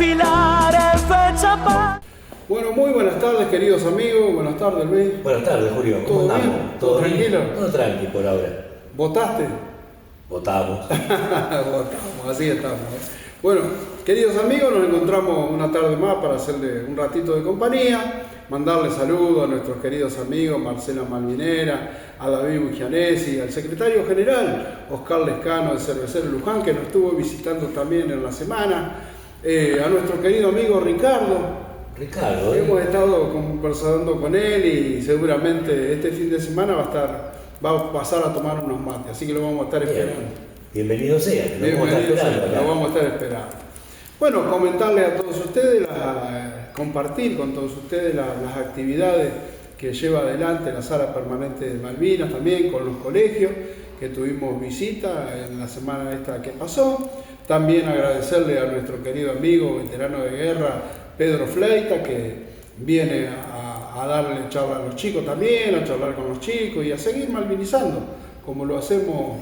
desfilar en fecha paz. Bueno, muy buenas tardes, queridos amigos. Buenas tardes, Luis. Buenas tardes, Julio. ¿Cómo ¿Todo andamos? bien? ¿Todo tranquilo? Todo tranqui por ahora. ¿Votaste? Votamos. Votamos, así estamos. Bueno, queridos amigos, nos encontramos una tarde más para hacerle un ratito de compañía, mandarle saludos a nuestros queridos amigos Marcela Malvinera, a David Bugianesi, al secretario general Oscar Lescano de Cervecero Luján, que nos estuvo visitando también en la semana, a nuestro querido amigo Ricardo. Hemos estado conversando con él y seguramente este fin de semana va a pasar a tomar unos mates, así que lo vamos a estar esperando. Bienvenido sea, lo vamos a estar esperando. Bueno, comentarles a todos ustedes, compartir con todos ustedes las actividades que lleva adelante la Sala Permanente de Malvinas, también con los colegios, que tuvimos visita en la semana esta que pasó. También agradecerle a nuestro querido amigo, veterano de guerra, Pedro Fleita, que viene a darle charla a los chicos también, a charlar con los chicos y a seguir malvinizando, como lo hacemos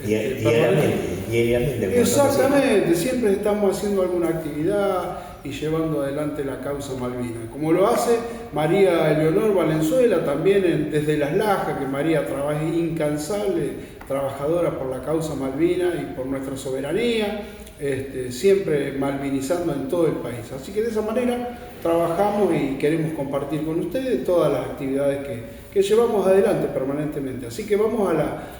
diariamente. Exactamente, siempre estamos haciendo alguna actividad y llevando adelante la causa Malvinas, como lo hace María Eleonor Valenzuela también desde Las Lajas, que María trabaja incansable, trabajadora por la causa Malvinas y por nuestra soberanía, siempre malvinizando en todo el país. Así que de esa manera trabajamos y queremos compartir con ustedes todas las actividades que llevamos adelante permanentemente. Así que vamos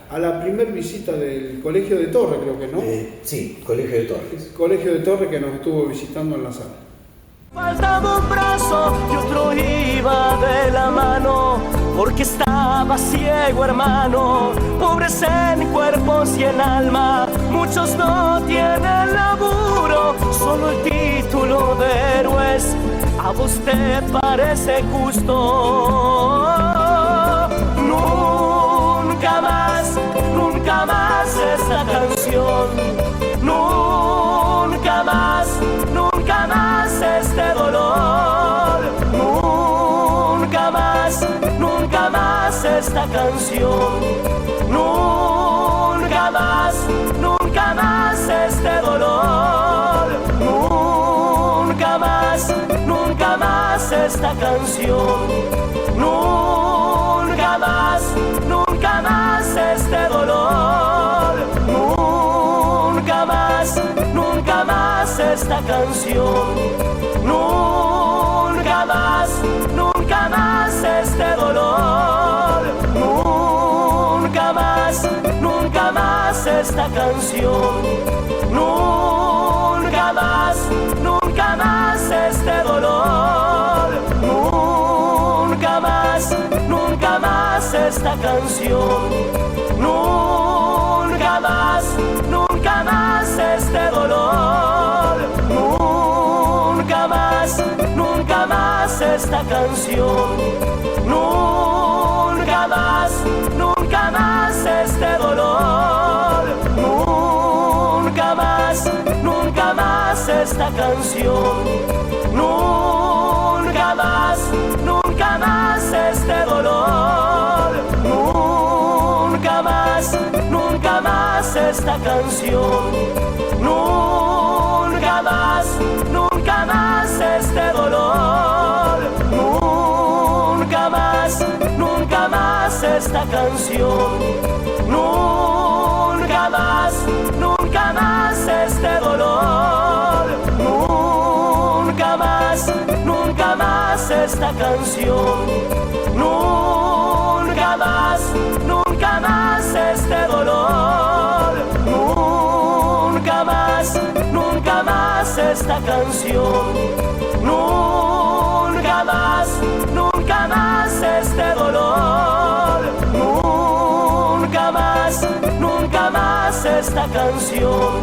a la primer visita del Colegio de Torre, creo que, ¿no? Sí, Colegio de Torres. Colegio de Torre, que nos estuvo visitando en la sala. Faltaba un brazo y otro iba de la mano, porque estaba ciego, hermano, pobres en cuerpos y en alma. Muchos no tienen laburo, solo el título de héroes. ¿A vos te parece justo? Nunca más esta canción. Nunca más este dolor. Nunca más esta canción. Nunca más este dolor. Nunca más esta canción. Nunca más este dolor. Nunca más esta canción. Nunca más este dolor. Nunca más esta canción. Nunca más este dolor. Nunca más esta canción. Nunca más este dolor. Nunca más esta canción. Nunca más este dolor. Nunca más esta canción. Nunca más este dolor. Nunca más esta canción. Nunca más este dolor. Nunca más esta canción. Nunca más este dolor. Nunca más esta canción. Nunca más este dolor. Nunca más esta canción. Nunca más este dolor. Nunca más esta canción.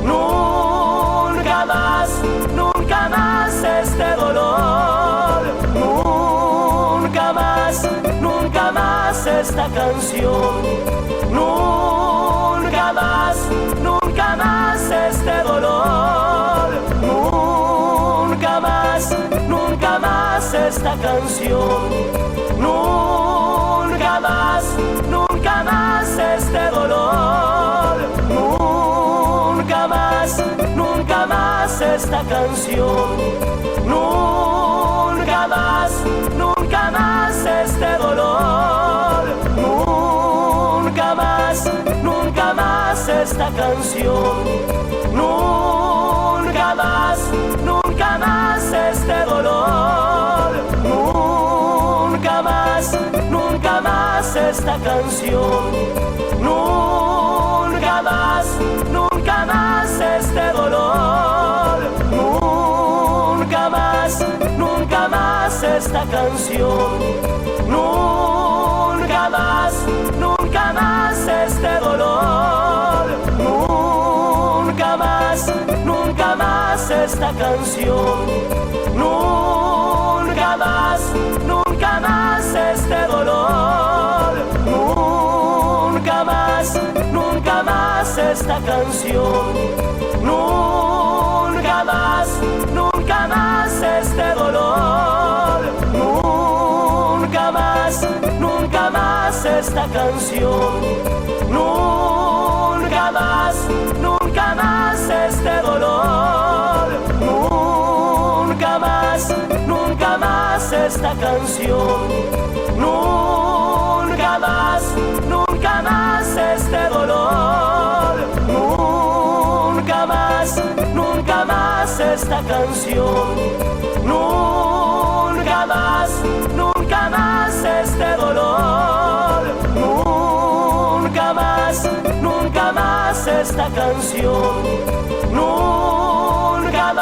Nunca más este dolor. Nunca más esta canción. Nunca más este dolor. Nunca más esta canción. Nunca más este dolor. Nunca más esta canción. Nunca más este dolor. Nunca más esta canción. Nunca más este dolor. Nunca más esta canción. Nunca más este dolor. Nunca más esta canción. Nunca más este dolor. Nunca más esta canción. Nunca más este dolor. Nunca más esta canción. Nunca más este dolor. Nunca más esta canción. Nunca más este dolor. Nunca más esta canción. Nunca más este dolor. Nunca más esta canción. Nunca más este dolor. Nunca más esta canción. Nunca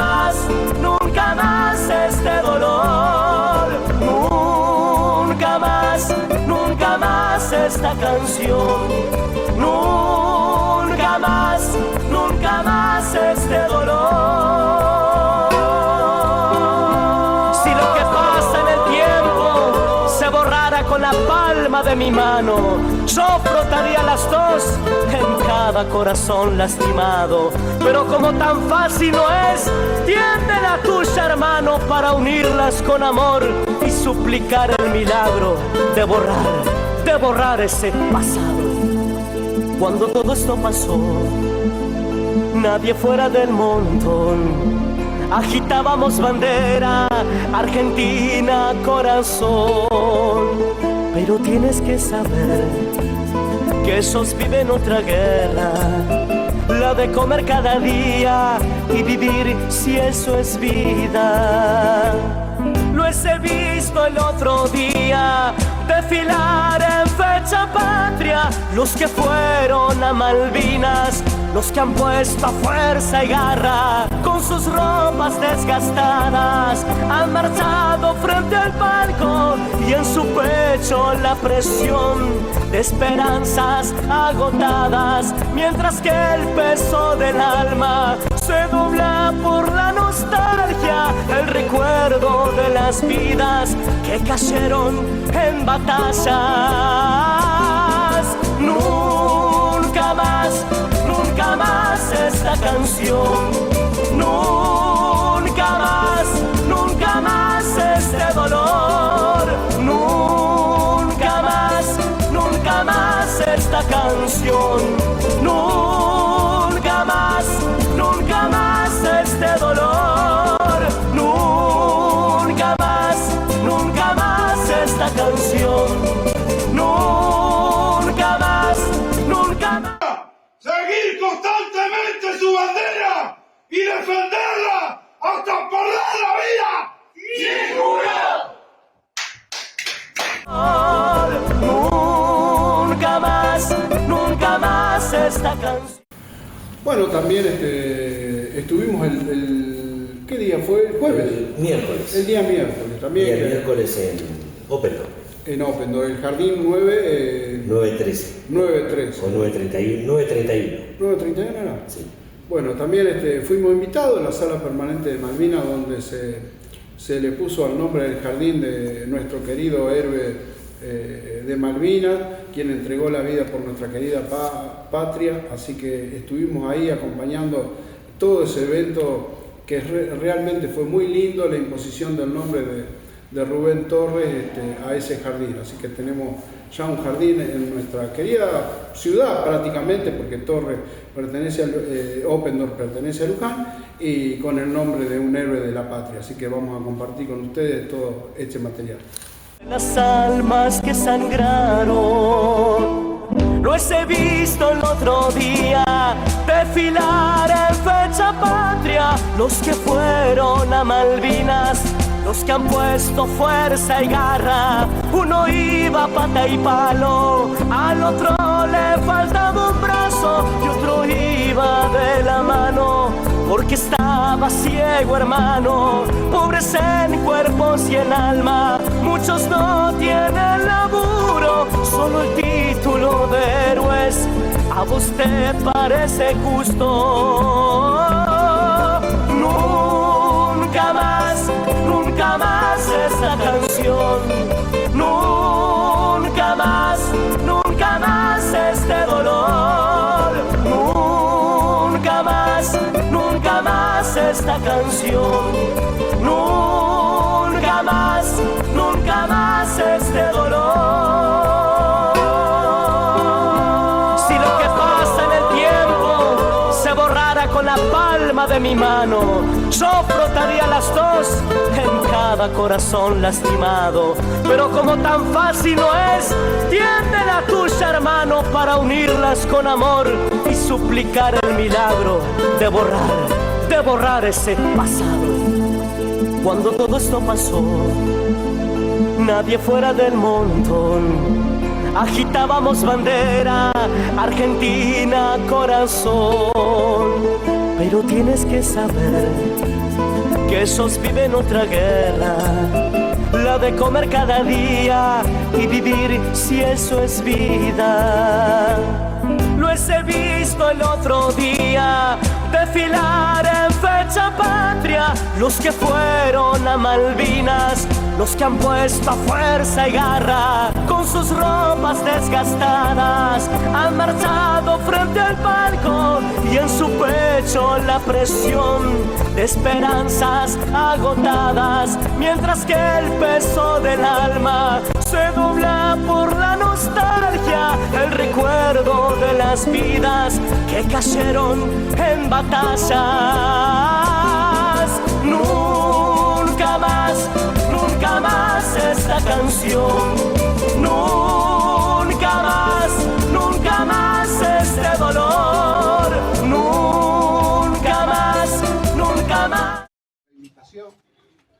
más este dolor. Nunca más esta canción. Nunca más este dolor. Si lo que pasa en el tiempo se borrara con la palma de mi mano, yo frotaría las dos en cada corazón lastimado. Pero como tan fácil no es, tiende la tuya, hermano, para unirlas con amor y suplicar el milagro de borrar ese pasado. Cuando todo esto pasó, nadie fuera del montón agitábamos bandera, Argentina, corazón. Pero tienes que saber que ellos viven otra guerra, la de comer cada día y vivir si eso es vida. Los he visto el otro día desfilar en fecha patria, los que fueron a Malvinas, los que han puesto fuerza y garra, con sus ropas desgastadas, han marchado frente al palco y en su pecho la presión de esperanzas agotadas, mientras que el peso del alma se dobla por la nostalgia, el recuerdo de las vidas que cayeron en batallas. Nunca más esta canción. Nunca más este dolor. Nunca más esta canción. Nunca más este dolor. Nunca más esta canción. Nunca más. Seguir constantemente su bandera y defenderla hasta perder la vida. ¡Sin jurado! Nunca más esta canción. Bueno, también estuvimos ¿qué día fue? ¿El jueves? El miércoles. El día miércoles también. Y el miércoles en Opendo. En Opendo, el Jardín 9... 913. 913. O 931. 931 era. Sí. Bueno, también fuimos invitados a la sala permanente de Malvinas, donde se le puso al nombre del jardín de nuestro querido héroe de Malvinas, quien entregó la vida por nuestra querida patria. Así que estuvimos ahí acompañando todo ese evento que realmente fue muy lindo, la imposición del nombre de Rubén Torres a ese jardín. Así que tenemos ya un jardín en nuestra querida ciudad prácticamente, porque Torre pertenece a Oppendorf pertenece a Luján, y con el nombre de un héroe de la patria. Así que vamos a compartir con ustedes todo este material. Las almas que sangraron, los he visto el otro día desfilar en fecha patria, los que fueron a Malvinas, los que han puesto fuerza y garra. Uno iba a pata y palo, al otro le faltaba un brazo y otro iba de la mano, porque estaba ciego, hermano. Pobres en cuerpos y en alma, muchos no tienen laburo, solo el título de héroes a vos te parece justo. Nunca más esta canción, nunca más este dolor, nunca más esta canción, nunca más este dolor. Si lo que pasa en el tiempo se borrara con la palma de mi mano, yo frotaría las dos en cada corazón lastimado. Pero como tan fácil no es, tiende la tuya, hermano, para unirlas con amor y suplicar el milagro de borrar ese pasado. Cuando todo esto pasó, nadie fuera del montón agitábamos bandera, Argentina, corazón. Pero tienes que saber que esos viven otra guerra, la de comer cada día y vivir si eso es vida. Lo he visto el otro día desfilar en fecha patria, los que fueron a Malvinas, los que han puesto fuerza y garra, con sus ropas desgastadas, han marchado frente al palco y en su pecho la presión de esperanzas agotadas, mientras que el peso del alma se dobla por la nostalgia, el recuerdo de las vidas que cayeron en batallas. Nunca más esta canción, nunca más este dolor, nunca más.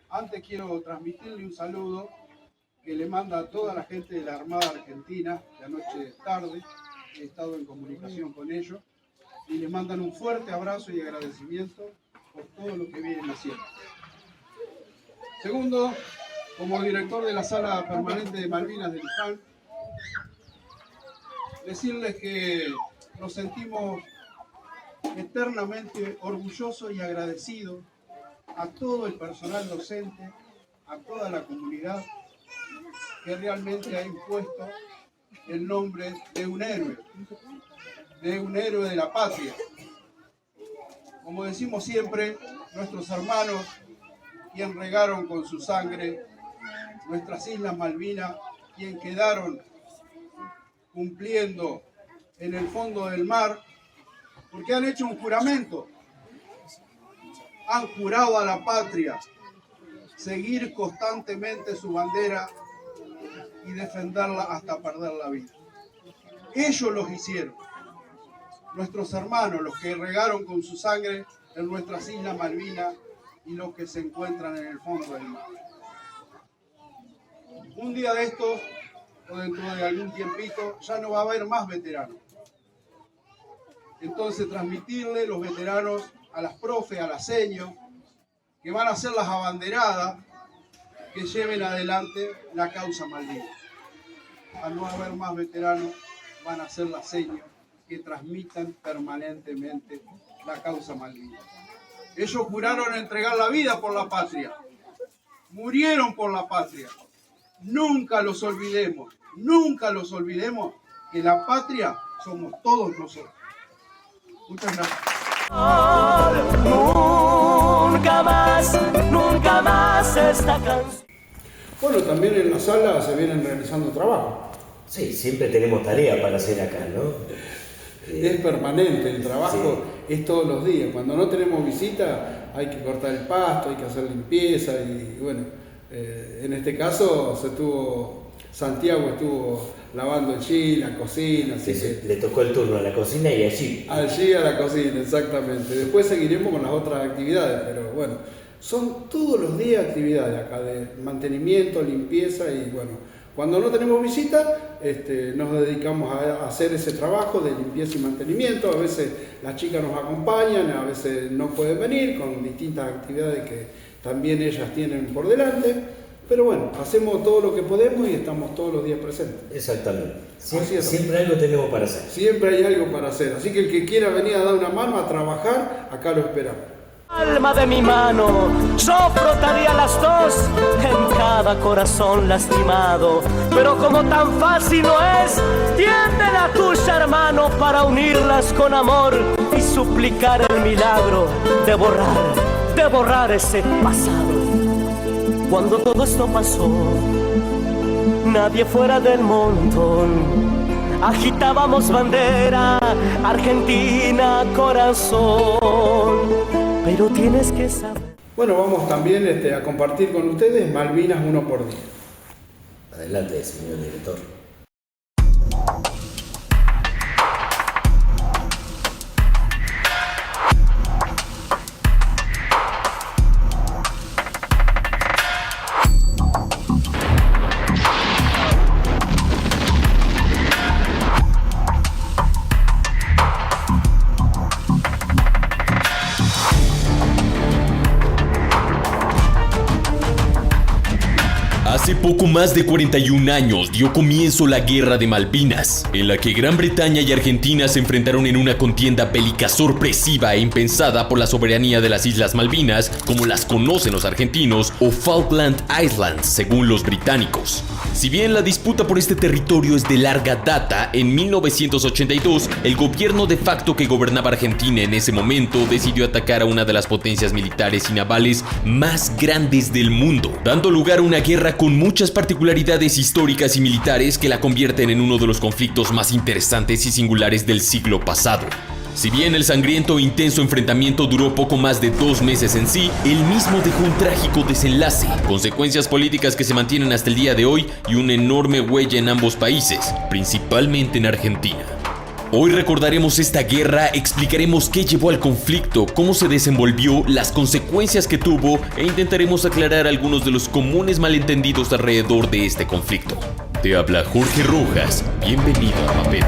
Antes quiero transmitirle un saludo que le manda a toda la gente de la Armada Argentina, de anoche tarde, he estado en comunicación con ellos, y le mandan un fuerte abrazo y agradecimiento por todo lo que vienen haciendo. Segundo, como director de la Sala Permanente de Malvinas de Luján, decirles que nos sentimos eternamente orgullosos y agradecidos a todo el personal docente, a toda la comunidad que realmente ha impuesto el nombre de un héroe de la patria. Como decimos siempre, nuestros hermanos, quien regaron con su sangre nuestras Islas Malvinas, quien quedaron cumpliendo en el fondo del mar, porque han hecho un juramento, han jurado a la patria seguir constantemente su bandera y defenderla hasta perder la vida. Ellos los hicieron, nuestros hermanos, los que regaron con su sangre en nuestras Islas Malvinas y los que se encuentran en el fondo del mar. Un día de estos, o dentro de algún tiempito, ya no va a haber más veteranos. Entonces transmitirle los veteranos a las profes, a las seños, que van a ser las abanderadas que lleven adelante la causa Malvinas. Al no haber más veteranos, van a ser las seños que transmitan permanentemente la causa Malvinas. Ellos juraron entregar la vida por la patria, murieron por la patria. Nunca los olvidemos que la patria somos todos nosotros. Muchas gracias. Nunca más esta canción. Bueno, también en la sala se vienen realizando trabajos. Sí, siempre tenemos tarea para hacer acá, ¿no? Es permanente, el trabajo es todos los días. Cuando no tenemos visita hay que cortar el pasto, hay que hacer limpieza y bueno, en este caso Santiago estuvo lavando allí, la cocina, así que le tocó el turno a la cocina y allí. Allí a la cocina, exactamente. Después seguiremos con las otras actividades, pero bueno, son todos los días actividades acá de mantenimiento, limpieza y bueno, cuando no tenemos visita, nos dedicamos a hacer ese trabajo de limpieza y mantenimiento. A veces las chicas nos acompañan, a veces no pueden venir con distintas actividades que también ellas tienen por delante. Pero bueno, hacemos todo lo que podemos y estamos todos los días presentes. Exactamente. Siempre algo tenemos para hacer. Siempre hay algo para hacer. Así que el que quiera venir a dar una mano, a trabajar, acá lo esperamos. Palma de mi mano, yo frotaría las dos en cada corazón lastimado. Pero como tan fácil no es, tiende la tuya, hermano, para unirlas con amor y suplicar el milagro de borrar ese pasado. Cuando todo esto pasó, nadie fuera del montón, agitábamos bandera, Argentina, corazón. Pero tienes que saber. Bueno, vamos también a compartir con ustedes Malvinas 1 por día. Adelante, señor director. Hace poco más de 41 años dio comienzo la Guerra de Malvinas, en la que Gran Bretaña y Argentina se enfrentaron en una contienda bélica sorpresiva e impensada por la soberanía de las Islas Malvinas, como las conocen los argentinos, o Falkland Islands, según los británicos. Si bien la disputa por este territorio es de larga data, en 1982, el gobierno de facto que gobernaba Argentina en ese momento decidió atacar a una de las potencias militares y navales más grandes del mundo, dando lugar a una guerra con muchas particularidades históricas y militares que la convierten en uno de los conflictos más interesantes y singulares del siglo pasado. Si bien el sangriento e intenso enfrentamiento duró poco más de 2 meses en sí, el mismo dejó un trágico desenlace, consecuencias políticas que se mantienen hasta el día de hoy y una enorme huella en ambos países, principalmente en Argentina. Hoy recordaremos esta guerra, explicaremos qué llevó al conflicto, cómo se desenvolvió, las consecuencias que tuvo e intentaremos aclarar algunos de los comunes malentendidos alrededor de este conflicto. Te habla Jorge Rojas, bienvenido a Mapedia.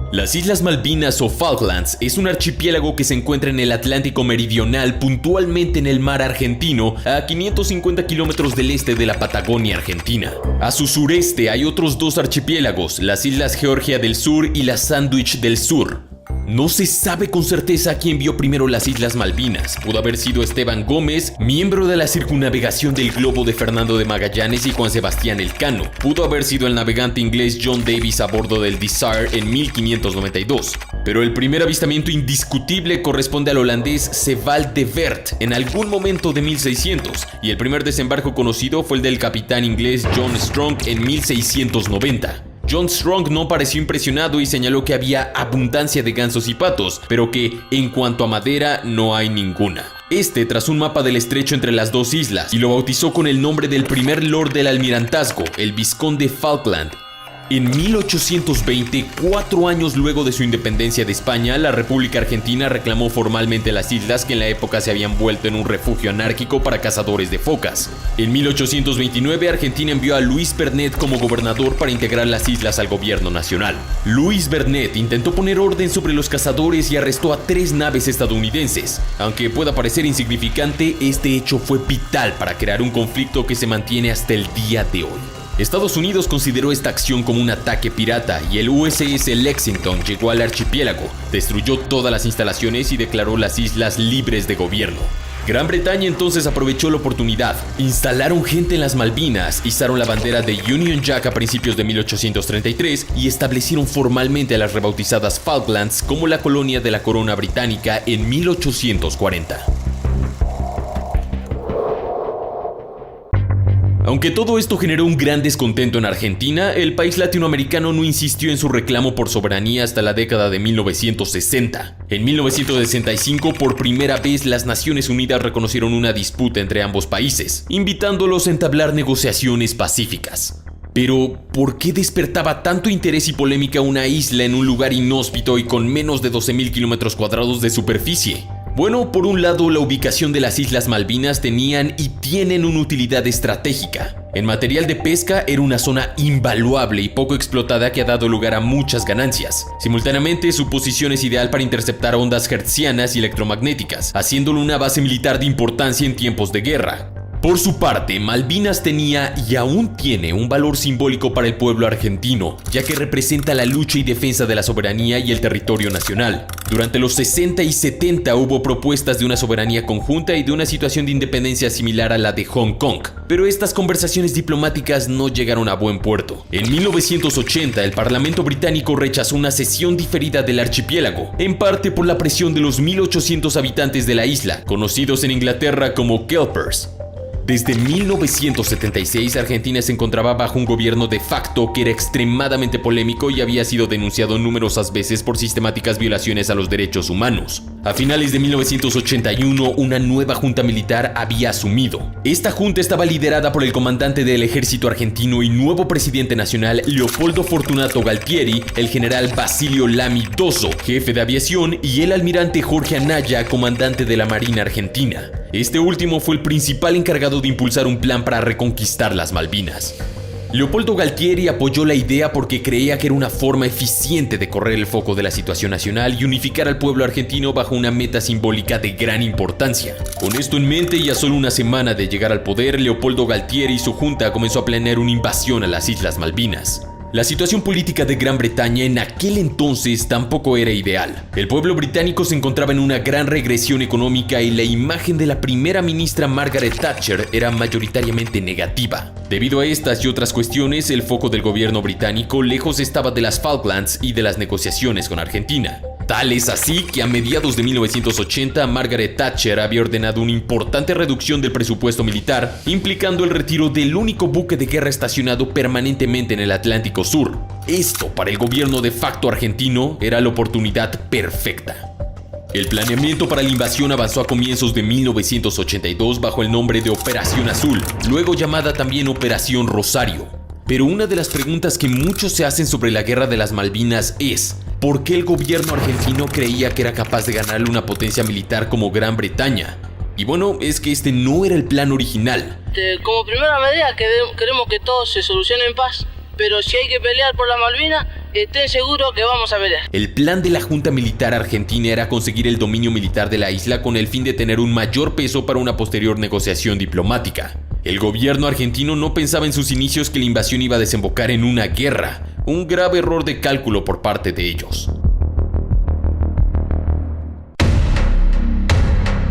Las Islas Malvinas o Falklands es un archipiélago que se encuentra en el Atlántico Meridional, puntualmente en el mar argentino, a 550 kilómetros del este de la Patagonia Argentina. A su sureste hay otros 2 archipiélagos, las Islas Georgia del Sur y las Sandwich del Sur. No se sabe con certeza quién vio primero las Islas Malvinas. Pudo haber sido Esteban Gómez, miembro de la circunnavegación del globo de Fernando de Magallanes y Juan Sebastián Elcano. Pudo haber sido el navegante inglés John Davis a bordo del Desire en 1592. Pero el primer avistamiento indiscutible corresponde al holandés Sebald de Wert en algún momento de 1600, y el primer desembarco conocido fue el del capitán inglés John Strong en 1690. John Strong no pareció impresionado y señaló que había abundancia de gansos y patos, pero que, en cuanto a madera, no hay ninguna. Tras un mapa del estrecho entre las 2 islas, y lo bautizó con el nombre del primer lord del almirantazgo, el vizconde Falkland. En 1820, 4 años luego de su independencia de España, la República Argentina reclamó formalmente las islas que en la época se habían vuelto en un refugio anárquico para cazadores de focas. En 1829, Argentina envió a Luis Bernet como gobernador para integrar las islas al gobierno nacional. Luis Bernet intentó poner orden sobre los cazadores y arrestó a 3 naves estadounidenses. Aunque pueda parecer insignificante, este hecho fue vital para crear un conflicto que se mantiene hasta el día de hoy. Estados Unidos consideró esta acción como un ataque pirata y el USS Lexington llegó al archipiélago, destruyó todas las instalaciones y declaró las islas libres de gobierno. Gran Bretaña entonces aprovechó la oportunidad, instalaron gente en las Malvinas, izaron la bandera de Union Jack a principios de 1833 y establecieron formalmente a las rebautizadas Falklands como la colonia de la corona británica en 1840. Aunque todo esto generó un gran descontento en Argentina, el país latinoamericano no insistió en su reclamo por soberanía hasta la década de 1960. En 1965, por primera vez, las Naciones Unidas reconocieron una disputa entre ambos países, invitándolos a entablar negociaciones pacíficas. Pero, ¿por qué despertaba tanto interés y polémica una isla en un lugar inhóspito y con menos de 12.000 kilómetros cuadrados de superficie? Bueno, por un lado, la ubicación de las Islas Malvinas tenían y tienen una utilidad estratégica. En material de pesca era una zona invaluable y poco explotada que ha dado lugar a muchas ganancias. Simultáneamente, su posición es ideal para interceptar ondas hertzianas y electromagnéticas, haciéndolo una base militar de importancia en tiempos de guerra. Por su parte, Malvinas tenía y aún tiene un valor simbólico para el pueblo argentino, ya que representa la lucha y defensa de la soberanía y el territorio nacional. Durante los 60 y 70 hubo propuestas de una soberanía conjunta y de una situación de independencia similar a la de Hong Kong, pero estas conversaciones diplomáticas no llegaron a buen puerto. En 1980, el Parlamento británico rechazó una cesión diferida del archipiélago, en parte por la presión de los 1.800 habitantes de la isla, conocidos en Inglaterra como Kelpers. Desde 1976, Argentina se encontraba bajo un gobierno de facto que era extremadamente polémico y había sido denunciado numerosas veces por sistemáticas violaciones a los derechos humanos. A finales de 1981, una nueva junta militar había asumido. Esta junta estaba liderada por el comandante del ejército argentino y nuevo presidente nacional Leopoldo Fortunato Galtieri, el general Basilio Lamy Dosso, jefe de aviación, y el almirante Jorge Anaya, comandante de la Marina Argentina. Este último fue el principal encargado de impulsar un plan para reconquistar las Malvinas. Leopoldo Galtieri apoyó la idea porque creía que era una forma eficiente de correr el foco de la situación nacional y unificar al pueblo argentino bajo una meta simbólica de gran importancia. Con esto en mente y a solo una semana de llegar al poder, Leopoldo Galtieri y su junta comenzó a planear una invasión a las Islas Malvinas. La situación política de Gran Bretaña en aquel entonces tampoco era ideal. El pueblo británico se encontraba en una gran regresión económica y la imagen de la primera ministra Margaret Thatcher era mayoritariamente negativa. Debido a estas y otras cuestiones, el foco del gobierno británico lejos estaba de las Falklands y de las negociaciones con Argentina. Tal es así que a mediados de 1980 Margaret Thatcher había ordenado una importante reducción del presupuesto militar, implicando el retiro del único buque de guerra estacionado permanentemente en el Atlántico Sur. Esto, para el gobierno de facto argentino, era la oportunidad perfecta. El planeamiento para la invasión avanzó a comienzos de 1982 bajo el nombre de Operación Azul, luego llamada también Operación Rosario. Pero una de las preguntas que muchos se hacen sobre la guerra de las Malvinas es: ¿por qué el gobierno argentino creía que era capaz de ganarle una potencia militar como Gran Bretaña? Y bueno, es que este no era el plan original. Como primera medida queremos que todo se solucione en paz, pero si hay que pelear por la Malvinas, estén seguros que vamos a pelear. El plan de la Junta Militar Argentina era conseguir el dominio militar de la isla con el fin de tener un mayor peso para una posterior negociación diplomática. El gobierno argentino no pensaba en sus inicios que la invasión iba a desembocar en una guerra, un grave error de cálculo por parte de ellos.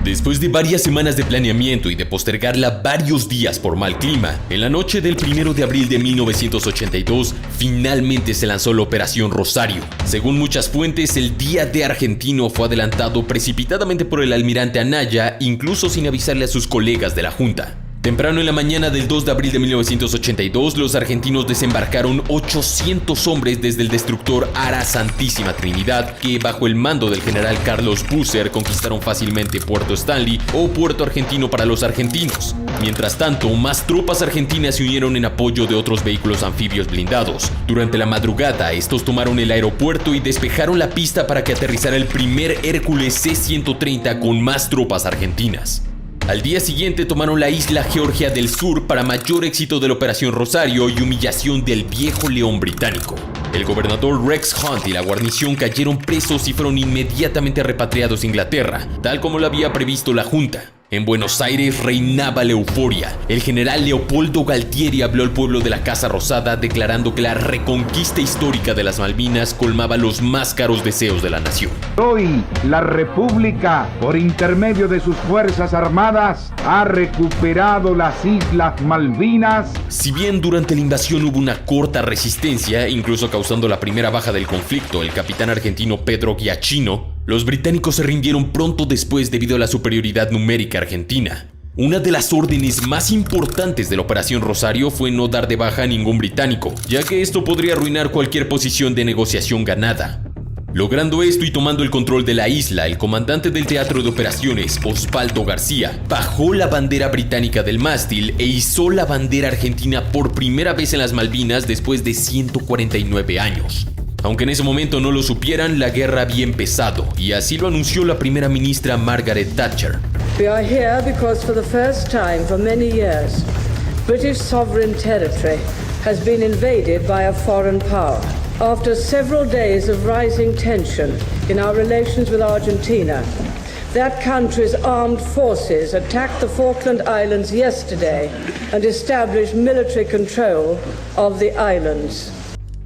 Después de varias semanas de planeamiento y de postergarla varios días por mal clima, en la noche del 1 de abril de 1982, finalmente se lanzó la Operación Rosario. Según muchas fuentes, el Día D argentino fue adelantado precipitadamente por el almirante Anaya, incluso sin avisarle a sus colegas de la Junta. Temprano en la mañana del 2 de abril de 1982, los argentinos desembarcaron 800 hombres desde el destructor Ara Santísima Trinidad, que bajo el mando del general Carlos Busser conquistaron fácilmente Puerto Stanley o Puerto Argentino para los argentinos. Mientras tanto, más tropas argentinas se unieron en apoyo de otros vehículos anfibios blindados. Durante la madrugada, estos tomaron el aeropuerto y despejaron la pista para que aterrizara el primer Hércules C-130 con más tropas argentinas. Al día siguiente tomaron la isla Georgia del Sur para mayor éxito de la Operación Rosario y humillación del viejo león británico. El gobernador Rex Hunt y la guarnición cayeron presos y fueron inmediatamente repatriados a Inglaterra, tal como lo había previsto la Junta. En Buenos Aires reinaba la euforia. El general Leopoldo Galtieri habló al pueblo de la Casa Rosada declarando que la reconquista histórica de las Malvinas colmaba los más caros deseos de la nación. Hoy la República, por intermedio de sus Fuerzas Armadas, ha recuperado las Islas Malvinas. Si bien durante la invasión hubo una corta resistencia, incluso causando la primera baja del conflicto, el capitán argentino Pedro Giachino, los británicos se rindieron pronto después debido a la superioridad numérica argentina. Una de las órdenes más importantes de la Operación Rosario fue no dar de baja a ningún británico, ya que esto podría arruinar cualquier posición de negociación ganada. Logrando esto y tomando el control de la isla, el comandante del Teatro de Operaciones, Osvaldo García, bajó la bandera británica del mástil e izó la bandera argentina por primera vez en las Malvinas después de 149 años. Aunque en ese momento no lo supieran, la guerra había empezado, y así lo anunció la primera ministra Margaret Thatcher. We are here because for the first time for many years, British sovereign territory has been invaded by a foreign power. After several days of rising tension in our relations with Argentina, that country's armed forces attacked the Falkland Islands yesterday and established military control of the islands.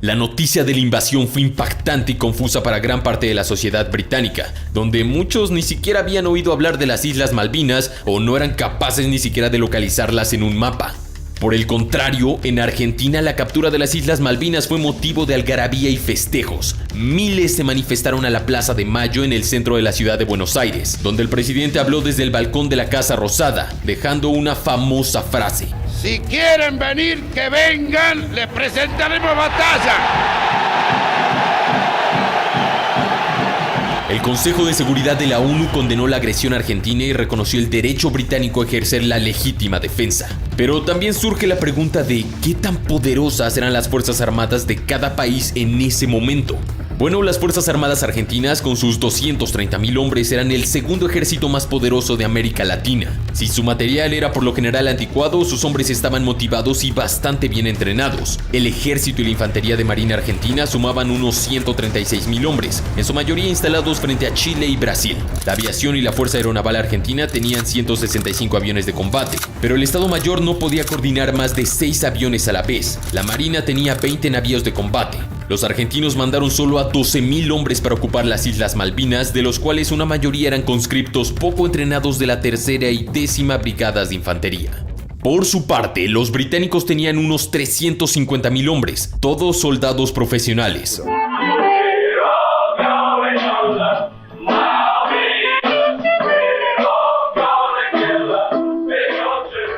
La noticia de la invasión fue impactante y confusa para gran parte de la sociedad británica, donde muchos ni siquiera habían oído hablar de las Islas Malvinas o no eran capaces ni siquiera de localizarlas en un mapa. Por el contrario, en Argentina la captura de las Islas Malvinas fue motivo de algarabía y festejos. Miles se manifestaron a la Plaza de Mayo en el centro de la ciudad de Buenos Aires, donde el presidente habló desde el balcón de la Casa Rosada, dejando una famosa frase. Si quieren venir, que vengan, les presentaremos batalla. El Consejo de Seguridad de la ONU condenó la agresión argentina y reconoció el derecho británico a ejercer la legítima defensa. Pero también surge la pregunta de ¿qué tan poderosas eran las Fuerzas Armadas de cada país en ese momento? Bueno, las Fuerzas Armadas argentinas, con sus 230.000 hombres, eran el segundo ejército más poderoso de América Latina. Si su material era por lo general anticuado, sus hombres estaban motivados y bastante bien entrenados. El ejército y la infantería de marina argentina sumaban unos 136.000 hombres, en su mayoría instalados frente a Chile y Brasil. La aviación y la Fuerza Aeronaval Argentina tenían 165 aviones de combate, pero el Estado Mayor no podía coordinar más de 6 aviones a la vez. La Marina tenía 20 navíos de combate. Los argentinos mandaron solo a 12.000 hombres para ocupar las Islas Malvinas, de los cuales una mayoría eran conscriptos poco entrenados de la 3ª y 10ª Brigadas de Infantería. Por su parte, los británicos tenían unos 350.000 hombres, todos soldados profesionales.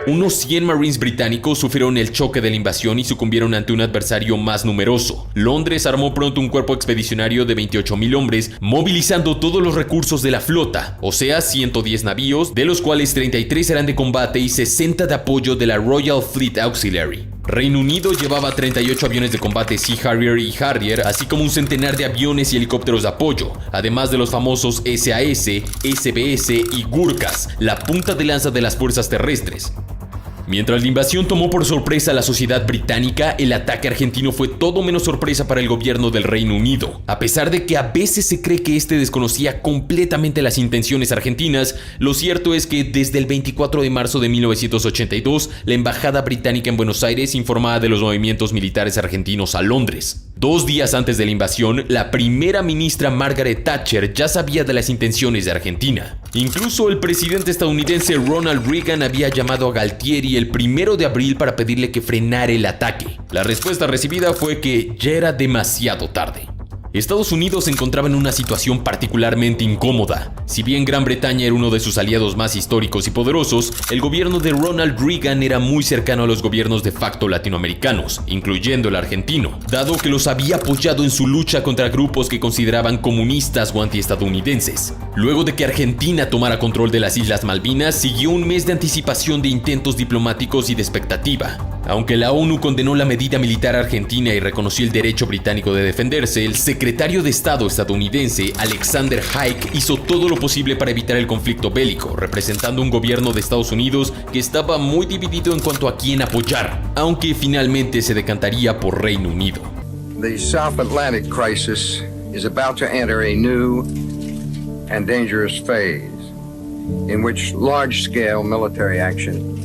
Unos 100 Marines británicos sufrieron el choque de la invasión y sucumbieron ante un adversario más numeroso. Londres armó pronto un cuerpo expedicionario de 28.000 hombres, movilizando todos los recursos de la flota, o sea, 110 navíos, de los cuales 33 eran de combate y 60 de apoyo de la Royal Fleet Auxiliary. Reino Unido llevaba 38 aviones de combate Sea Harrier y Harrier, así como un centenar de aviones y helicópteros de apoyo, además de los famosos SAS, SBS y Gurkhas, la punta de lanza de las fuerzas terrestres. Mientras la invasión tomó por sorpresa a la sociedad británica, el ataque argentino fue todo menos sorpresa para el gobierno del Reino Unido. A pesar de que a veces se cree que este desconocía completamente las intenciones argentinas, lo cierto es que desde el 24 de marzo de 1982, la embajada británica en Buenos Aires informaba de los movimientos militares argentinos a Londres. 2 días antes de la invasión, la primera ministra Margaret Thatcher ya sabía de las intenciones de Argentina. Incluso el presidente estadounidense Ronald Reagan había llamado a Galtieri el 1 de abril para pedirle que frenara el ataque. La respuesta recibida fue que ya era demasiado tarde. Estados Unidos se encontraba en una situación particularmente incómoda. Si bien Gran Bretaña era uno de sus aliados más históricos y poderosos, el gobierno de Ronald Reagan era muy cercano a los gobiernos de facto latinoamericanos, incluyendo el argentino, dado que los había apoyado en su lucha contra grupos que consideraban comunistas o antiestadounidenses. Luego de que Argentina tomara control de las Islas Malvinas, siguió un mes de anticipación de intentos diplomáticos y de expectativa. Aunque la ONU condenó la medida militar argentina y reconoció el derecho británico de defenderse, el secretario de Estado estadounidense Alexander Haig hizo todo lo posible para evitar el conflicto bélico, representando un gobierno de Estados Unidos que estaba muy dividido en cuanto a quién apoyar, aunque finalmente se decantaría por Reino Unido. The South Atlantic crisis is about to enter a new and dangerous phase. in which large-scale military action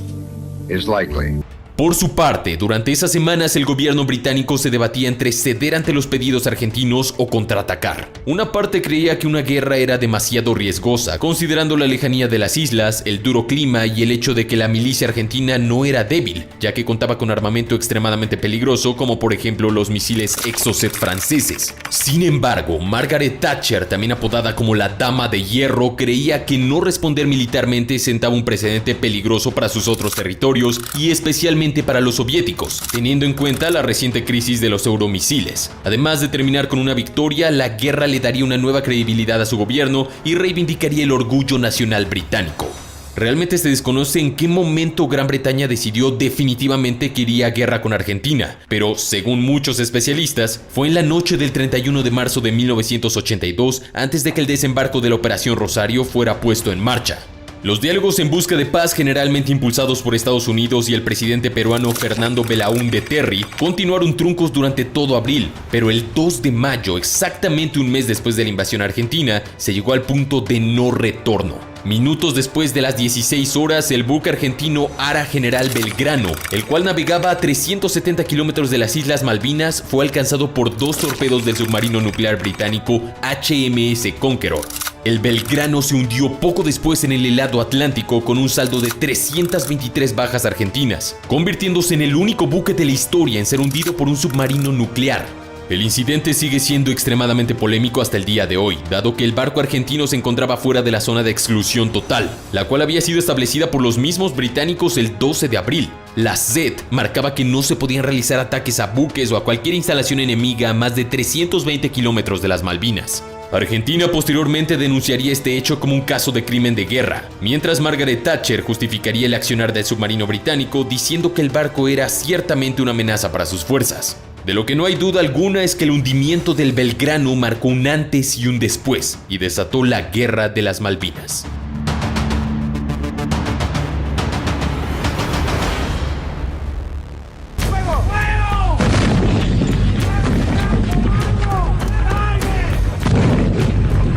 is likely. Por su parte, durante esas semanas el gobierno británico se debatía entre ceder ante los pedidos argentinos o contraatacar. Una parte creía que una guerra era demasiado riesgosa, considerando la lejanía de las islas, el duro clima y el hecho de que la milicia argentina no era débil, ya que contaba con armamento extremadamente peligroso, como por ejemplo los misiles Exocet franceses. Sin embargo, Margaret Thatcher, también apodada como la Dama de Hierro, creía que no responder militarmente sentaba un precedente peligroso para sus otros territorios y especialmente para los soviéticos, teniendo en cuenta la reciente crisis de los euromisiles. Además de terminar con una victoria, la guerra le daría una nueva credibilidad a su gobierno y reivindicaría el orgullo nacional británico. Realmente se desconoce en qué momento Gran Bretaña decidió definitivamente que iría a guerra con Argentina, pero según muchos especialistas, fue en la noche del 31 de marzo de 1982, antes de que el desembarco de la Operación Rosario fuera puesto en marcha. Los diálogos en busca de paz, generalmente impulsados por Estados Unidos y el presidente peruano Fernando Belaúnde Terry, continuaron truncos durante todo abril, pero el 2 de mayo, exactamente un mes después de la invasión argentina, se llegó al punto de no retorno. Minutos después de las 16 horas, el buque argentino Ara General Belgrano, el cual navegaba a 370 kilómetros de las Islas Malvinas, fue alcanzado por 2 torpedos del submarino nuclear británico HMS Conqueror. El Belgrano se hundió poco después en el helado Atlántico con un saldo de 323 bajas argentinas, convirtiéndose en el único buque de la historia en ser hundido por un submarino nuclear. El incidente sigue siendo extremadamente polémico hasta el día de hoy, dado que el barco argentino se encontraba fuera de la zona de exclusión total, la cual había sido establecida por los mismos británicos el 12 de abril. La Z marcaba que no se podían realizar ataques a buques o a cualquier instalación enemiga a más de 320 kilómetros de las Malvinas. Argentina posteriormente denunciaría este hecho como un caso de crimen de guerra, mientras Margaret Thatcher justificaría el accionar del submarino británico diciendo que el barco era ciertamente una amenaza para sus fuerzas. De lo que no hay duda alguna es que el hundimiento del Belgrano marcó un antes y un después y desató la Guerra de las Malvinas.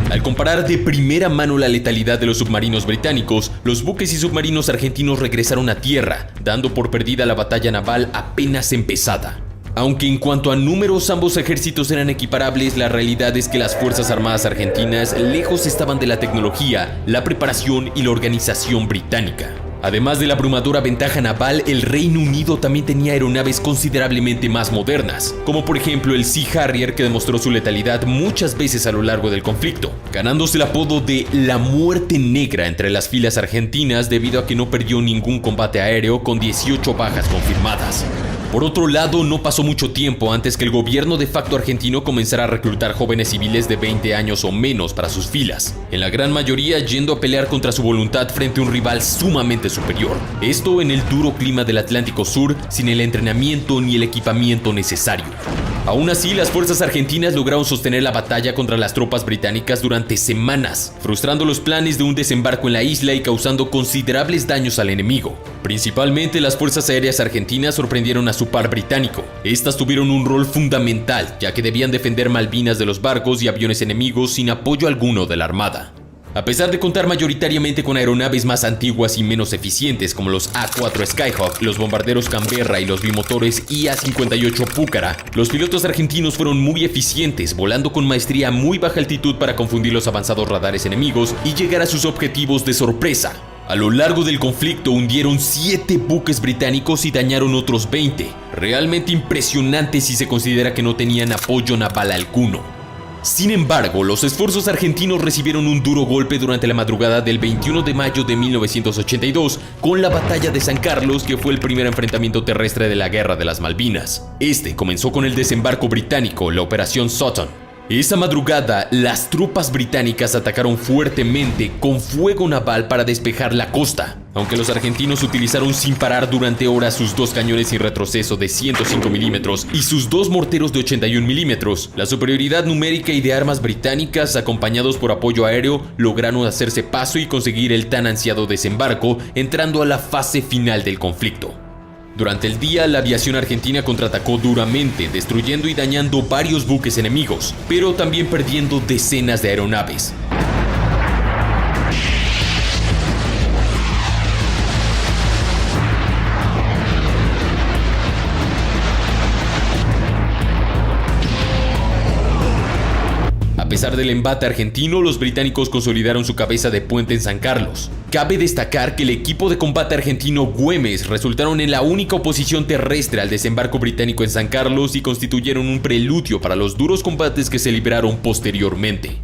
Al comparar de primera mano la letalidad de los submarinos británicos, los buques y submarinos argentinos regresaron a tierra, dando por perdida la batalla naval apenas empezada. Aunque en cuanto a números ambos ejércitos eran equiparables, la realidad es que las Fuerzas Armadas argentinas lejos estaban de la tecnología, la preparación y la organización británica. Además de la abrumadora ventaja naval, el Reino Unido también tenía aeronaves considerablemente más modernas, como por ejemplo el Sea Harrier, que demostró su letalidad muchas veces a lo largo del conflicto, ganándose el apodo de la Muerte Negra entre las filas argentinas debido a que no perdió ningún combate aéreo, con 18 bajas confirmadas. Por otro lado, no pasó mucho tiempo antes que el gobierno de facto argentino comenzara a reclutar jóvenes civiles de 20 años o menos para sus filas, en la gran mayoría yendo a pelear contra su voluntad frente a un rival sumamente superior. Esto en el duro clima del Atlántico Sur, sin el entrenamiento ni el equipamiento necesario. Aún así, las fuerzas argentinas lograron sostener la batalla contra las tropas británicas durante semanas, frustrando los planes de un desembarco en la isla y causando considerables daños al enemigo. Principalmente las fuerzas aéreas argentinas sorprendieron a su par británico. Estas tuvieron un rol fundamental, ya que debían defender Malvinas de los barcos y aviones enemigos sin apoyo alguno de la armada. A pesar de contar mayoritariamente con aeronaves más antiguas y menos eficientes como los A-4 Skyhawk, los bombarderos Canberra y los bimotores IA-58 Púcara, los pilotos argentinos fueron muy eficientes, volando con maestría a muy baja altitud para confundir los avanzados radares enemigos y llegar a sus objetivos de sorpresa. A lo largo del conflicto hundieron 7 buques británicos y dañaron otros 20, realmente impresionante si se considera que no tenían apoyo naval alguno. Sin embargo, los esfuerzos argentinos recibieron un duro golpe durante la madrugada del 21 de mayo de 1982 con la Batalla de San Carlos, que fue el primer enfrentamiento terrestre de la Guerra de las Malvinas. Este comenzó con el desembarco británico, la Operación Sutton. Esa madrugada, las tropas británicas atacaron fuertemente con fuego naval para despejar la costa. Aunque los argentinos utilizaron sin parar durante horas sus 2 cañones sin retroceso de 105 milímetros y sus 2 morteros de 81 milímetros, la superioridad numérica y de armas británicas, acompañados por apoyo aéreo, lograron hacerse paso y conseguir el tan ansiado desembarco, entrando a la fase final del conflicto. Durante el día, la aviación argentina contraatacó duramente, destruyendo y dañando varios buques enemigos, pero también perdiendo decenas de aeronaves. pesar del embate argentino, los británicos consolidaron su cabeza de puente en San Carlos. Cabe destacar que el equipo de combate argentino Güemes resultaron en la única oposición terrestre al desembarco británico en San Carlos y constituyeron un preludio para los duros combates que se libraron posteriormente.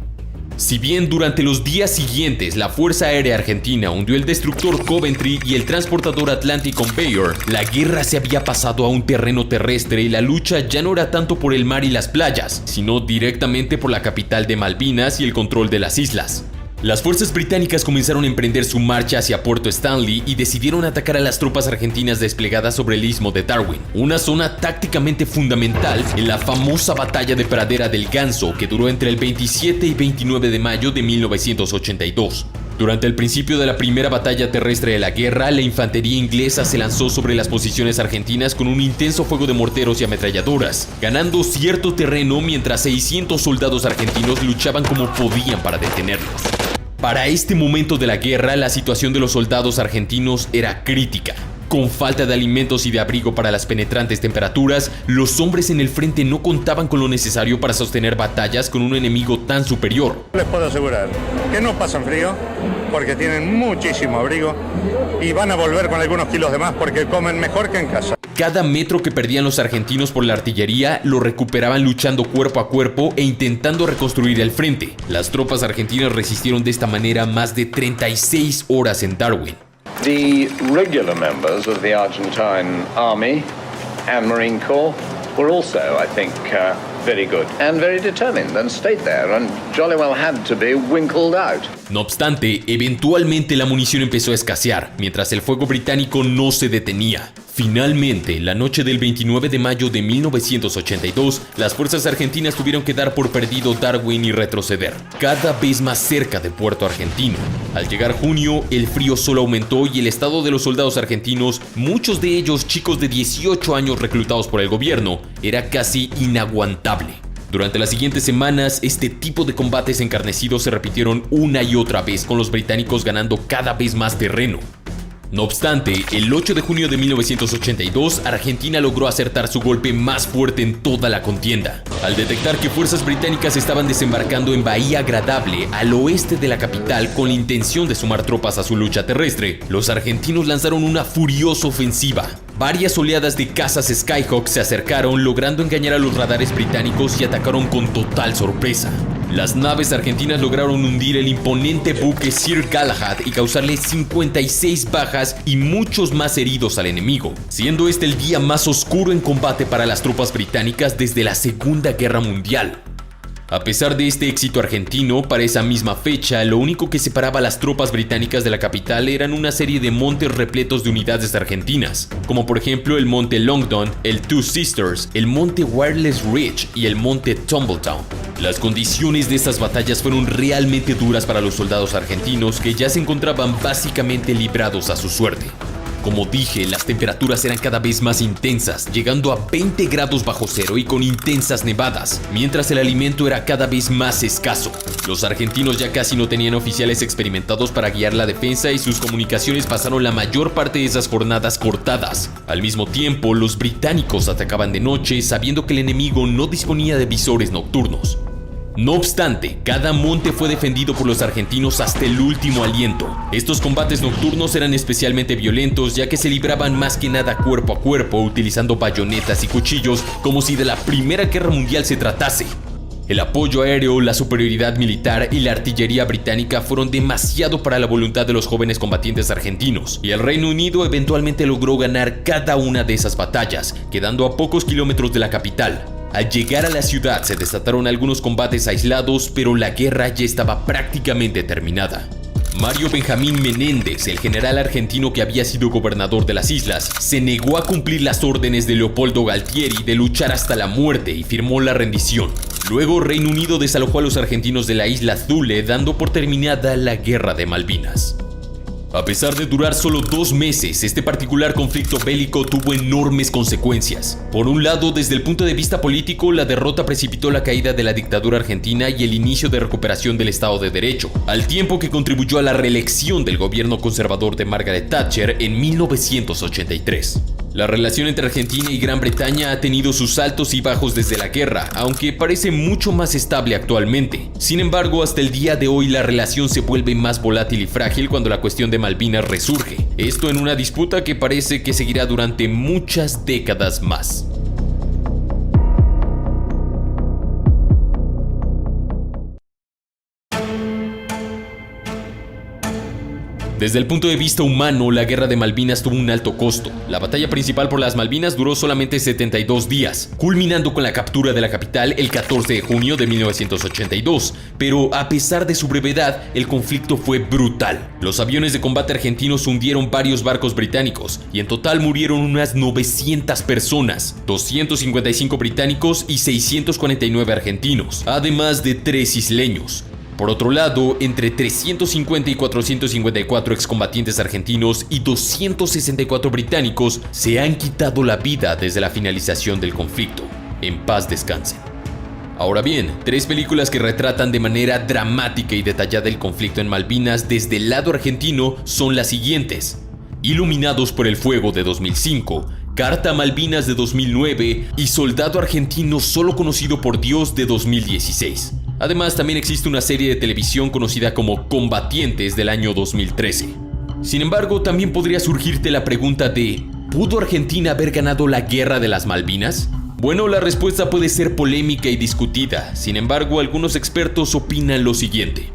Si bien durante los días siguientes la Fuerza Aérea Argentina hundió el destructor Coventry y el transportador Atlantic Conveyor, la guerra se había pasado a un terreno terrestre y la lucha ya no era tanto por el mar y las playas, sino directamente por la capital de Malvinas y el control de las islas. Las fuerzas británicas comenzaron a emprender su marcha hacia Puerto Stanley y decidieron atacar a las tropas argentinas desplegadas sobre el istmo de Darwin, una zona tácticamente fundamental en la famosa batalla de Pradera del Ganso que duró entre el 27 y 29 de mayo de 1982. Durante el principio de la primera batalla terrestre de la guerra, la infantería inglesa se lanzó sobre las posiciones argentinas con un intenso fuego de morteros y ametralladoras, ganando cierto terreno mientras 600 soldados argentinos luchaban como podían para detenerlos. Para este momento de la guerra, la situación de los soldados argentinos era crítica. Con falta de alimentos y de abrigo para las penetrantes temperaturas, los hombres en el frente no contaban con lo necesario para sostener batallas con un enemigo tan superior. Les puedo asegurar que no pasan frío porque tienen muchísimo abrigo y van a volver con algunos kilos de más porque comen mejor que en casa. Cada metro que perdían los argentinos por la artillería lo recuperaban luchando cuerpo a cuerpo e intentando reconstruir el frente. Las tropas argentinas resistieron de esta manera más de 36 horas en Darwin. The regular members of the Argentine Army and Marine Corps were also, I think, very good and very determined and stayed there and jolly well had to be winkled out. No obstante, eventualmente la munición empezó a escasear, mientras el fuego británico no se detenía. Finalmente, la noche del 29 de mayo de 1982, las fuerzas argentinas tuvieron que dar por perdido Darwin y retroceder, cada vez más cerca de Puerto Argentino. Al llegar junio, el frío solo aumentó y el estado de los soldados argentinos, muchos de ellos chicos de 18 años reclutados por el gobierno, era casi inaguantable. Durante las siguientes semanas, este tipo de combates encarnecidos se repitieron una y otra vez, con los británicos ganando cada vez más terreno. No obstante, el 8 de junio de 1982, Argentina logró acertar su golpe más fuerte en toda la contienda. Al detectar que fuerzas británicas estaban desembarcando en Bahía Agradable, al oeste de la capital, con la intención de sumar tropas a su lucha terrestre, los argentinos lanzaron una furiosa ofensiva. Varias oleadas de cazas Skyhawk se acercaron, logrando engañar a los radares británicos y atacaron con total sorpresa. Las naves argentinas lograron hundir el imponente buque Sir Galahad y causarle 56 bajas y muchos más heridos al enemigo, siendo este el día más oscuro en combate para las tropas británicas desde la Segunda Guerra Mundial. A pesar de este éxito argentino, para esa misma fecha, lo único que separaba a las tropas británicas de la capital eran una serie de montes repletos de unidades argentinas, como por ejemplo el monte Longdon, el Two Sisters, el monte Wireless Ridge y el monte Tumbletown. Las condiciones de estas batallas fueron realmente duras para los soldados argentinos, que ya se encontraban básicamente librados a su suerte. Como dije, las temperaturas eran cada vez más intensas, llegando a 20 grados bajo cero y con intensas nevadas, mientras el alimento era cada vez más escaso. Los argentinos ya casi no tenían oficiales experimentados para guiar la defensa y sus comunicaciones pasaron la mayor parte de esas jornadas cortadas. Al mismo tiempo, los británicos atacaban de noche, sabiendo que el enemigo no disponía de visores nocturnos. No obstante, cada monte fue defendido por los argentinos hasta el último aliento. Estos combates nocturnos eran especialmente violentos, ya que se libraban más que nada cuerpo a cuerpo, utilizando bayonetas y cuchillos, como si de la Primera Guerra Mundial se tratase. El apoyo aéreo, la superioridad militar y la artillería británica fueron demasiado para la voluntad de los jóvenes combatientes argentinos, y el Reino Unido eventualmente logró ganar cada una de esas batallas, quedando a pocos kilómetros de la capital. Al llegar a la ciudad se desataron algunos combates aislados, pero la guerra ya estaba prácticamente terminada. Mario Benjamín Menéndez, el general argentino que había sido gobernador de las islas, se negó a cumplir las órdenes de Leopoldo Galtieri de luchar hasta la muerte y firmó la rendición. Luego, Reino Unido desalojó a los argentinos de la isla Thule, dando por terminada la Guerra de Malvinas. A pesar de durar solo 2 meses, este particular conflicto bélico tuvo enormes consecuencias. Por un lado, desde el punto de vista político, la derrota precipitó la caída de la dictadura argentina y el inicio de recuperación del Estado de Derecho, al tiempo que contribuyó a la reelección del gobierno conservador de Margaret Thatcher en 1983. La relación entre Argentina y Gran Bretaña ha tenido sus altos y bajos desde la guerra, aunque parece mucho más estable actualmente. Sin embargo, hasta el día de hoy la relación se vuelve más volátil y frágil cuando la cuestión de Malvinas resurge. Esto en una disputa que parece que seguirá durante muchas décadas más. Desde el punto de vista humano, la guerra de Malvinas tuvo un alto costo. La batalla principal por las Malvinas duró solamente 72 días, culminando con la captura de la capital el 14 de junio de 1982. Pero a pesar de su brevedad, el conflicto fue brutal. Los aviones de combate argentinos hundieron varios barcos británicos y en total murieron unas 900 personas, 255 británicos y 649 argentinos, además de 3 isleños. Por otro lado, entre 350 y 454 excombatientes argentinos y 264 británicos se han quitado la vida desde la finalización del conflicto. En paz descansen. Ahora bien, 3 películas que retratan de manera dramática y detallada el conflicto en Malvinas desde el lado argentino son las siguientes: Iluminados por el Fuego de 2005, Carta a Malvinas de 2009 y Soldado Argentino Solo Conocido por Dios de 2016. Además, también existe una serie de televisión conocida como Combatientes del año 2013. Sin embargo, también podría surgirte la pregunta de ¿pudo Argentina haber ganado la guerra de las Malvinas? Bueno, la respuesta puede ser polémica y discutida. Sin embargo, algunos expertos opinan lo siguiente.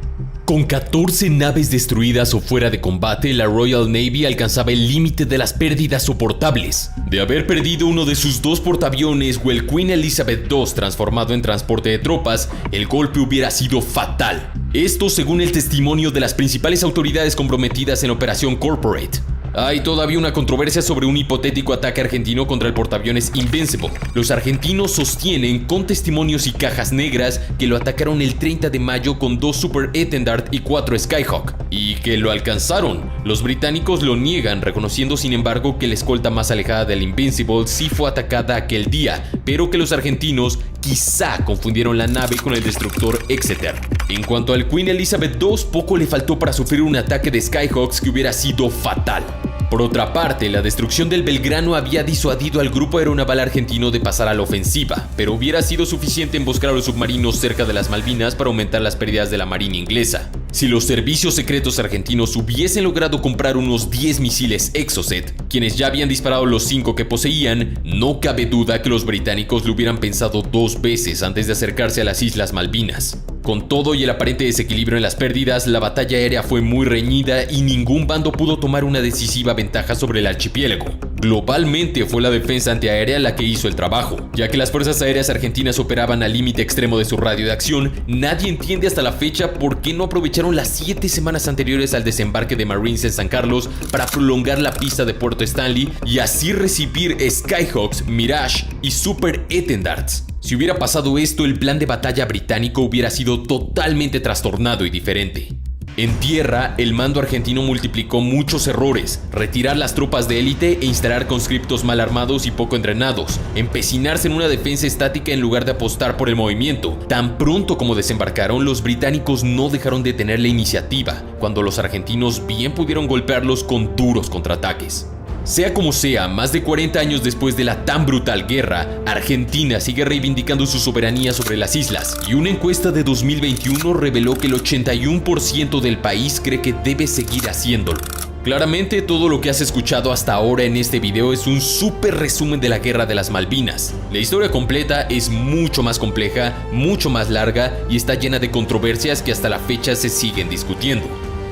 Con 14 naves destruidas o fuera de combate, la Royal Navy alcanzaba el límite de las pérdidas soportables. De haber perdido uno de sus 2 portaaviones o el Queen Elizabeth II transformado en transporte de tropas, el golpe hubiera sido fatal. Esto según el testimonio de las principales autoridades comprometidas en la Operación Corporate. Hay todavía una controversia sobre un hipotético ataque argentino contra el portaaviones Invincible. Los argentinos sostienen con testimonios y cajas negras que lo atacaron el 30 de mayo con 2 Super Etendard y 4 Skyhawk, y que lo alcanzaron. Los británicos lo niegan, reconociendo sin embargo que la escolta más alejada del Invincible sí fue atacada aquel día, pero que los argentinos quizá confundieron la nave con el destructor Exeter. En cuanto al Queen Elizabeth II, poco le faltó para sufrir un ataque de Skyhawks que hubiera sido fatal. Por otra parte, la destrucción del Belgrano había disuadido al grupo aeronaval argentino de pasar a la ofensiva, pero hubiera sido suficiente emboscar a los submarinos cerca de las Malvinas para aumentar las pérdidas de la marina inglesa. Si los servicios secretos argentinos hubiesen logrado comprar unos 10 misiles Exocet, quienes ya habían disparado los 5 que poseían, no cabe duda que los británicos lo hubieran pensado 2 veces antes de acercarse a las Islas Malvinas. Con todo y el aparente desequilibrio en las pérdidas, la batalla aérea fue muy reñida y ningún bando pudo tomar una decisiva ventaja sobre el archipiélago. Globalmente fue la defensa antiaérea la que hizo el trabajo. Ya que las fuerzas aéreas argentinas operaban al límite extremo de su radio de acción, nadie entiende hasta la fecha por qué no aprovecharon las 7 semanas anteriores al desembarque de Marines en San Carlos para prolongar la pista de Puerto Stanley y así recibir Skyhawks, Mirage y Super Etendards. Si hubiera pasado esto, el plan de batalla británico hubiera sido totalmente trastornado y diferente. En tierra, el mando argentino multiplicó muchos errores: retirar las tropas de élite e instalar conscriptos mal armados y poco entrenados, empecinarse en una defensa estática en lugar de apostar por el movimiento. Tan pronto como desembarcaron, los británicos no dejaron de tener la iniciativa, cuando los argentinos bien pudieron golpearlos con duros contraataques. Sea como sea, más de 40 años después de la tan brutal guerra, Argentina sigue reivindicando su soberanía sobre las islas, y una encuesta de 2021 reveló que el 81% del país cree que debe seguir haciéndolo. Claramente, todo lo que has escuchado hasta ahora en este video es un súper resumen de la guerra de las Malvinas. La historia completa es mucho más compleja, mucho más larga y está llena de controversias que hasta la fecha se siguen discutiendo.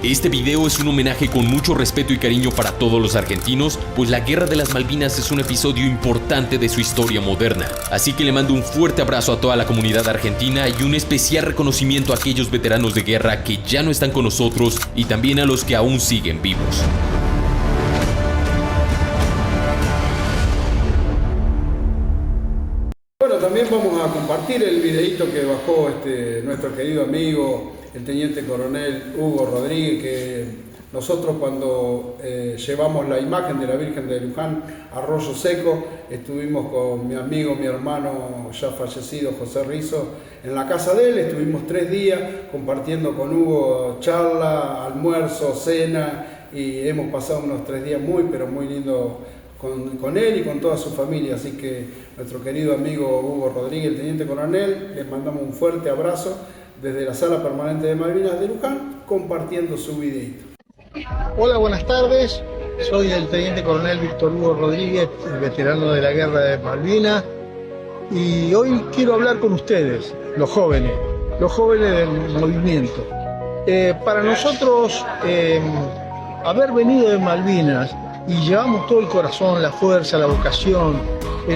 Este video es un homenaje con mucho respeto y cariño para todos los argentinos, pues la Guerra de las Malvinas es un episodio importante de su historia moderna. Así que le mando un fuerte abrazo a toda la comunidad argentina y un especial reconocimiento a aquellos veteranos de guerra que ya no están con nosotros y también a los que aún siguen vivos. Bueno, también vamos a compartir el videito que bajó nuestro querido amigo, el teniente coronel Hugo Rodríguez, que nosotros cuando llevamos la imagen de la Virgen de Luján a Arroyo Seco, estuvimos con mi amigo, mi hermano ya fallecido, José Rizo, en la casa de él. Estuvimos 3 días compartiendo con Hugo charla, almuerzo, cena, y hemos pasado unos 3 días muy, pero muy lindos con él y con toda su familia. Así que nuestro querido amigo Hugo Rodríguez, el teniente coronel, les mandamos un fuerte abrazo desde la Sala Permanente de Malvinas de Luján, compartiendo su videito. Hola, buenas tardes. Soy el teniente coronel Víctor Hugo Rodríguez, el veterano de la Guerra de Malvinas, y hoy quiero hablar con ustedes, los jóvenes del movimiento. Para nosotros, haber venido de Malvinas y llevamos todo el corazón, la fuerza, la vocación,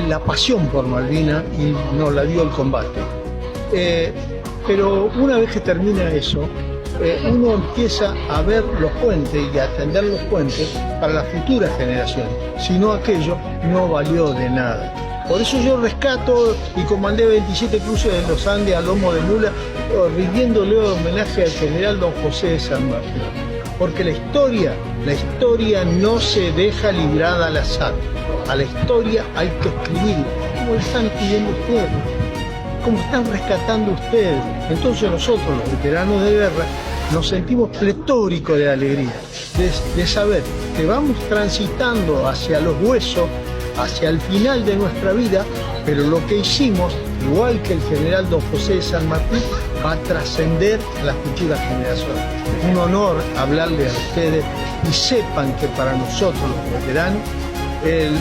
la pasión por Malvinas, y nos la dio el combate. Pero una vez que termina eso, uno empieza a ver los puentes y a tender los puentes para las futuras generaciones. Si no, aquello no valió de nada. Por eso yo rescato y comandé 27 cruces de los Andes a lomo de mula, rindiéndole homenaje al general don José de San Martín. Porque la historia no se deja librada al azar. A la historia hay que escribirla, como lo están pidiendo ustedes, como están rescatando ustedes. Entonces nosotros, los veteranos de guerra, nos sentimos pletóricos de alegría, de saber que vamos transitando hacia los huesos, hacia el final de nuestra vida, pero lo que hicimos, igual que el general don José de San Martín, va a trascender a las futuras generaciones. Es un honor hablarles a ustedes y sepan que para nosotros los veteranos, el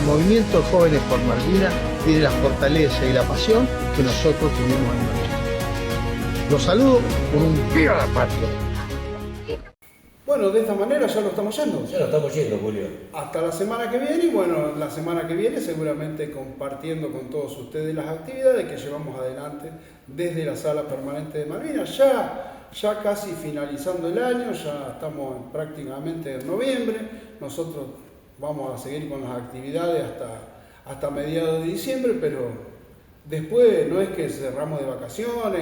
movimiento de Jóvenes por Malvinas tiene la fortaleza y la pasión que nosotros tuvimos en nosotros. Los saludo con un viva la patria. Bueno, de esta manera ya lo estamos yendo. Ya lo estamos yendo, Julio. Hasta la semana que viene, y bueno, la semana que viene seguramente compartiendo con todos ustedes las actividades que llevamos adelante desde la Sala Permanente de Malvinas. Ya casi finalizando el año, ya estamos prácticamente en noviembre. Nosotros vamos a seguir con las actividades hasta mediados de diciembre, pero después no es que cerramos de vacaciones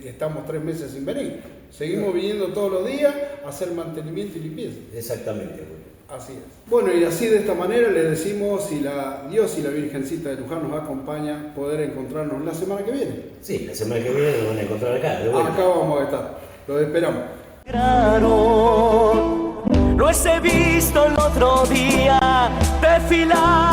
y estamos 3 meses sin venir. Seguimos viniendo todos los días a hacer mantenimiento y limpieza. Exactamente, Julio. Así es. Bueno, y así de esta manera les decimos, si Dios y la Virgencita de Luján nos acompañan, poder encontrarnos la semana que viene. Sí, la semana que viene nos van a encontrar acá. Acá vamos a estar. Los esperamos. Los he visto el otro día desfilar